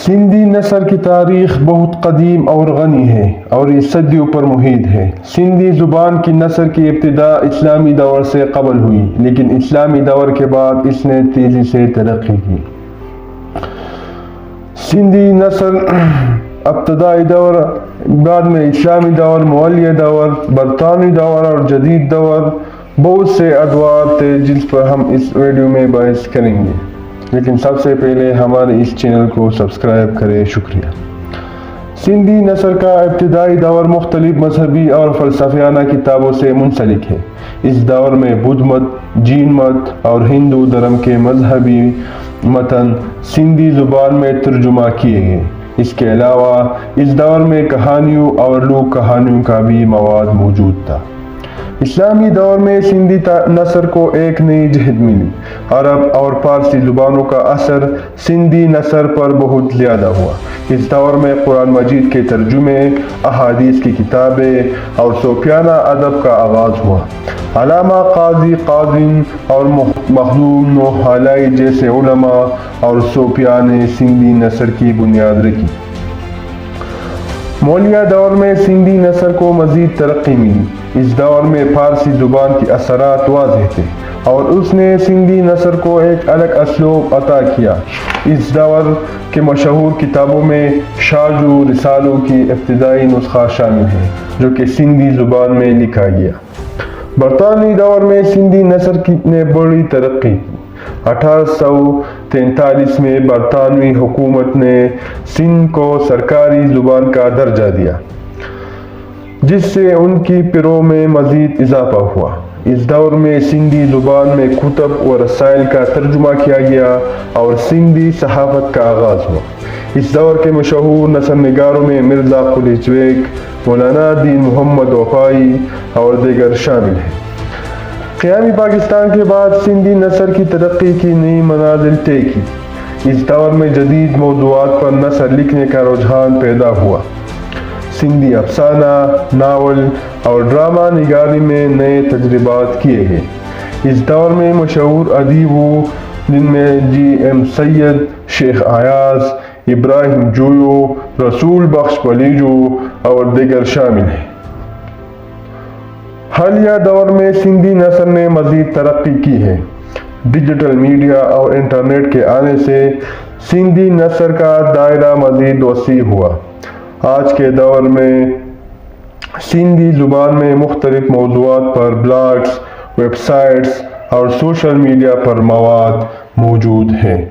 سندھی نثر کی تاریخ بہت قدیم اور غنی ہے اور یہ صدیوں پر محیط ہے۔ سندھی زبان کی نثر کی ابتدا اسلامی دور سے قبل ہوئی، لیکن اسلامی دور کے بعد اس نے تیزی سے ترقی کی۔ سندھی نثر ابتدائی دور، بعد میں اسلامی دور، مغلیہ دور، برطانوی دور اور جدید دور، بہت سے ادوار تھے جس پر ہم اس ویڈیو میں بحث کریں گے، لیکن سب سے پہلے ہمارے اس چینل کو سبسکرائب کریں۔ شکریہ۔ سندھی نثر کا ابتدائی دور مختلف مذہبی اور فلسفیانہ کتابوں سے منسلک ہے۔ اس دور میں بدھ مت، جین مت اور ہندو دھرم کے مذہبی متن سندھی زبان میں ترجمہ کیے گئے۔ اس کے علاوہ اس دور میں کہانیوں اور لوک کہانیوں کا بھی مواد موجود تھا۔ اسلامی دور میں سندھی نثر کو ایک نئی جہت ملی۔ عرب اور فارسی زبانوں کا اثر سندھی نثر پر بہت زیادہ ہوا۔ اس دور میں قرآن مجید کے ترجمے، احادیث کی کتابیں اور صوفیانہ ادب کا آغاز ہوا۔ علامہ قاضی قازم اور مخدوم نوحلائی جیسے علماء اور صوفیاء نے سندھی نثر کی بنیاد رکھی۔ مغلیہ دور میں سندھی نثر کو مزید ترقی ملی۔ اس دور میں فارسی زبان کے اثرات واضح تھے اور اس نے سندھی نثر کو ایک الگ اسلوب عطا کیا۔ اس دور کے مشہور کتابوں میں شاہجو رسالوں کی ابتدائی نسخہ شامل ہے، جو کہ سندھی زبان میں لکھا گیا۔ برطانوی دور میں سندھی نثر نے بڑی ترقی کی۔ 1843 میں برطانوی حکومت نے سندھ کو سرکاری زبان کا درجہ دیا، جس سے ان کی پیروں میں مزید اضافہ ہوا۔ اس دور میں سندھی زبان میں کتب و رسائل کا ترجمہ کیا گیا اور سندھی صحافت کا آغاز ہوا۔ اس دور کے مشہور نثر نگاروں میں مرزا قلی بیگ، مولانا دین محمد وفائی اور دیگر شامل ہیں۔ قیام پاکستان کے بعد سندھی نثر کی ترقی کی نئی منازل طے کی۔ اس دور میں جدید موضوعات پر نثر لکھنے کا رجحان پیدا ہوا۔ سندھی افسانہ، ناول اور ڈرامہ نگاری میں نئے تجربات کیے گئے۔ اس دور میں مشہور ادیبوں جن میں جی ایم سید، شیخ ایاز، ابراہیم جویو، رسول بخش بلیجو اور دیگر شامل ہیں۔ حالیہ دور میں سندھی نثر نے مزید ترقی کی ہے۔ ڈیجیٹل میڈیا اور انٹرنیٹ کے آنے سے سندھی نثر کا دائرہ مزید وسیع ہوا۔ آج کے دور میں سندھی زبان میں مختلف موضوعات پر بلاگز، ویب سائٹس اور سوشل میڈیا پر مواد موجود ہے۔